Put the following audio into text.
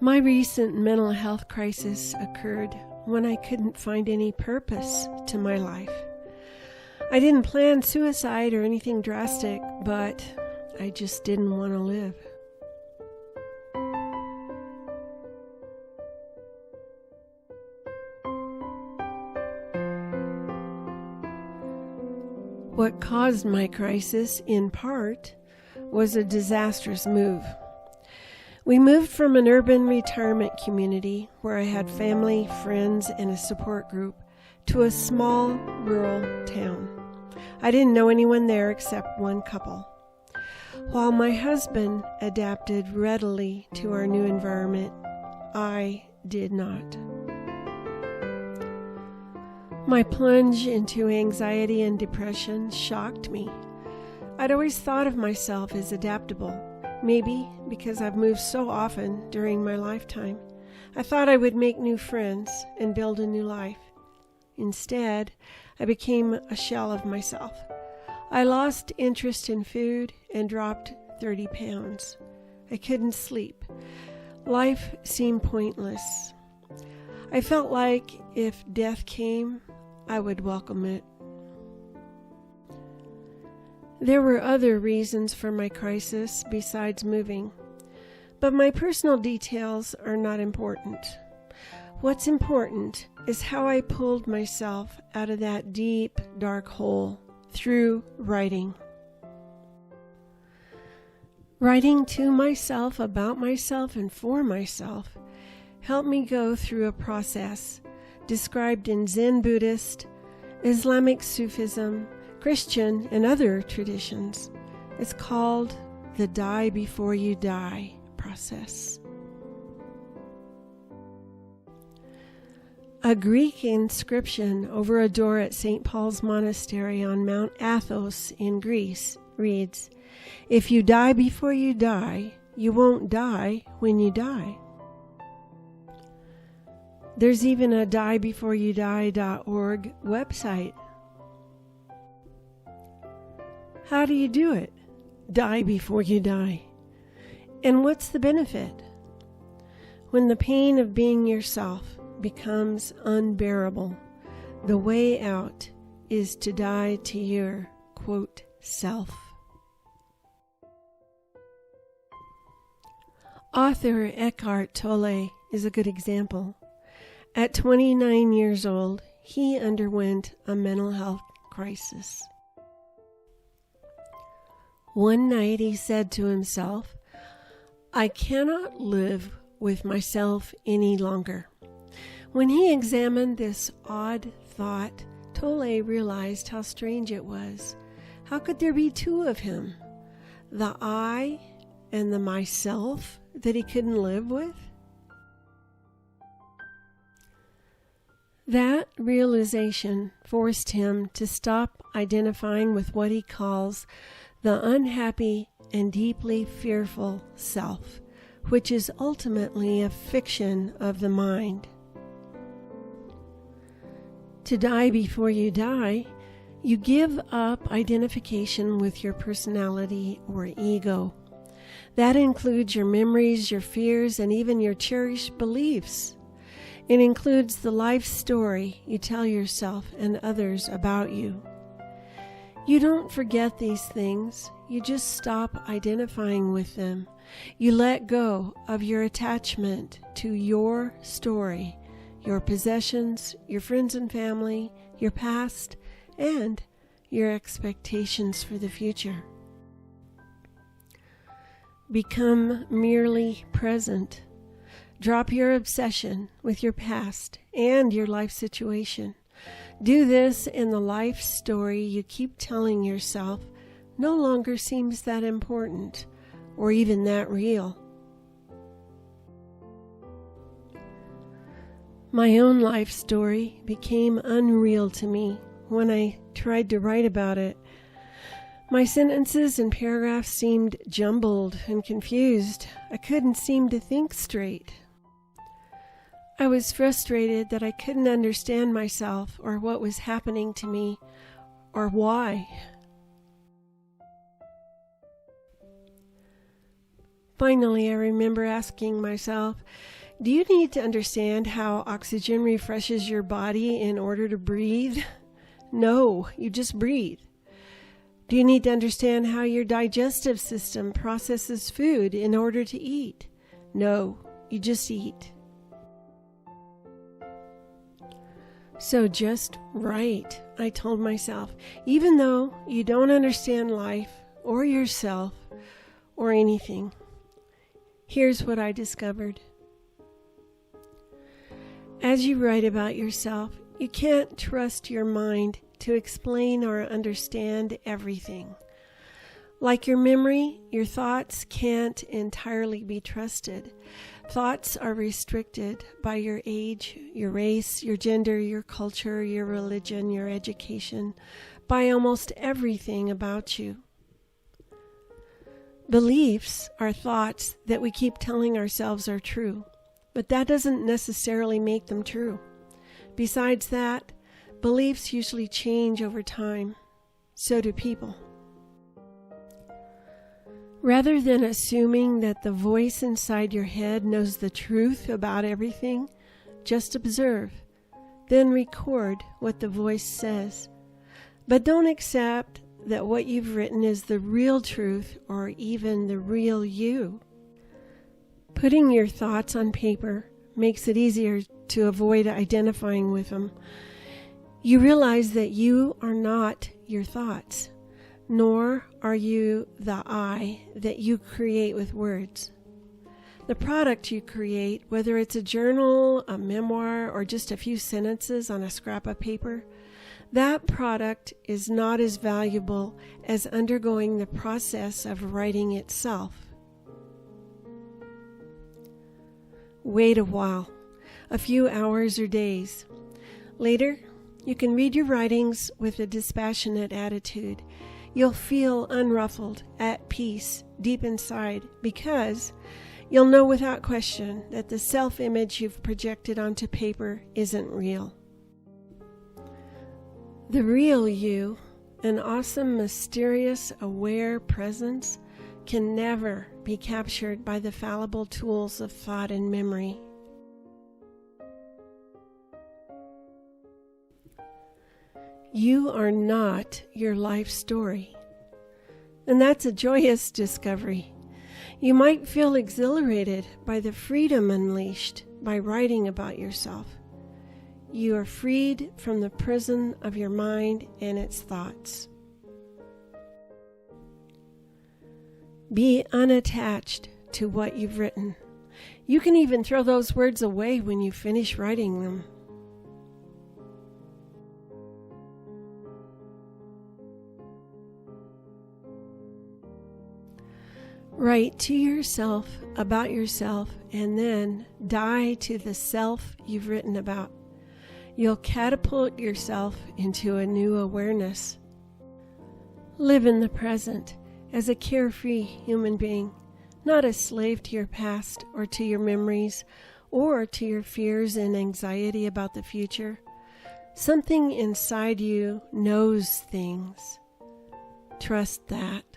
My recent mental health crisis occurred when I couldn't find any purpose to my life. I didn't plan suicide or anything drastic, but I just didn't want to live. What caused my crisis, in part, was a disastrous move. We moved from an urban retirement community where I had family, friends, and a support group to a small rural town. I didn't know anyone there except one couple. While my husband adapted readily to our new environment, I did not. My plunge into anxiety and depression shocked me. I'd always thought of myself as adaptable, maybe because I've moved so often during my lifetime. I thought I would make new friends and build a new life. Instead, I became a shell of myself. I lost interest in food and dropped 30 pounds. I couldn't sleep. Life seemed pointless. I felt like if death came, I would welcome it. There were other reasons for my crisis besides moving, but my personal details are not important. What's important is how I pulled myself out of that deep, dark hole through writing. Writing to myself, about myself, and for myself helped me go through a process described in Zen Buddhist, Islamic Sufism, Christian, and other traditions. It's called the die before you die process. A Greek inscription over a door at St. Paul's Monastery on Mount Athos in Greece reads, "If you die before you die, you won't die when you die." There's even a diebeforeyouDie.org website. How do you do it? Die before you die. And what's the benefit? When the pain of being yourself becomes unbearable, the way out is to die to your, quote, self. Author Eckhart Tolle is a good example. At 29 years old, he underwent a mental health crisis. One night he said to himself, "I cannot live with myself any longer." When he examined this odd thought, Tolle realized how strange it was. How could there be two of him? The I and the myself that he couldn't live with? That realization forced him to stop identifying with what he calls the unhappy and deeply fearful self, which is ultimately a fiction of the mind. To die before you die, you give up identification with your personality or ego. That includes your memories, your fears, and even your cherished beliefs. It includes the life story you tell yourself and others about you. You don't forget these things. You just stop identifying with them. You let go of your attachment to your story, your possessions, your friends and family, your past, and your expectations for the future. Become merely present. Drop your obsession with your past and your life situation. Do this, and the life story you keep telling yourself no longer seems that important or even that real. My own life story became unreal to me when I tried to write about it. My sentences and paragraphs seemed jumbled and confused. I couldn't seem to think straight. I was frustrated that I couldn't understand myself or what was happening to me or why. Finally, I remember asking myself, do you need to understand how oxygen refreshes your body in order to breathe? No, you just breathe. Do you need to understand how your digestive system processes food in order to eat? No, you just eat. So just write, I told myself, even though you don't understand life or yourself or anything. Here's what I discovered. As you write about yourself, you can't trust your mind to explain or understand everything. Like your memory, your thoughts can't entirely be trusted. Thoughts are restricted by your age, your race, your gender, your culture, your religion, your education, by almost everything about you. Beliefs are thoughts that we keep telling ourselves are true, but that doesn't necessarily make them true. Besides that, beliefs usually change over time. So do people. Rather than assuming that the voice inside your head knows the truth about everything, just observe, then record what the voice says. But don't accept that what you've written is the real truth or even the real you. Putting your thoughts on paper makes it easier to avoid identifying with them. You realize that you are not your thoughts, nor are you the I that you create with words. The product you create, whether it's a journal, a memoir, or just a few sentences on a scrap of paper, that product is not as valuable as undergoing the process of writing itself. Wait a while, a few hours or days. Later, you can read your writings with a dispassionate attitude. You'll feel unruffled, at peace, deep inside, because you'll know without question that the self-image you've projected onto paper isn't real. The real you, an awesome, mysterious, aware presence, can never be captured by the fallible tools of thought and memory. You are not your life story. And that's a joyous discovery. You might feel exhilarated by the freedom unleashed by writing about yourself. You are freed from the prison of your mind and its thoughts. Be unattached to what you've written. You can even throw those words away when you finish writing them. Write to yourself about yourself and then die to the self you've written about. You'll catapult yourself into a new awareness. Live in the present as a carefree human being, not a slave to your past or to your memories or to your fears and anxiety about the future. Something inside you knows things. Trust that.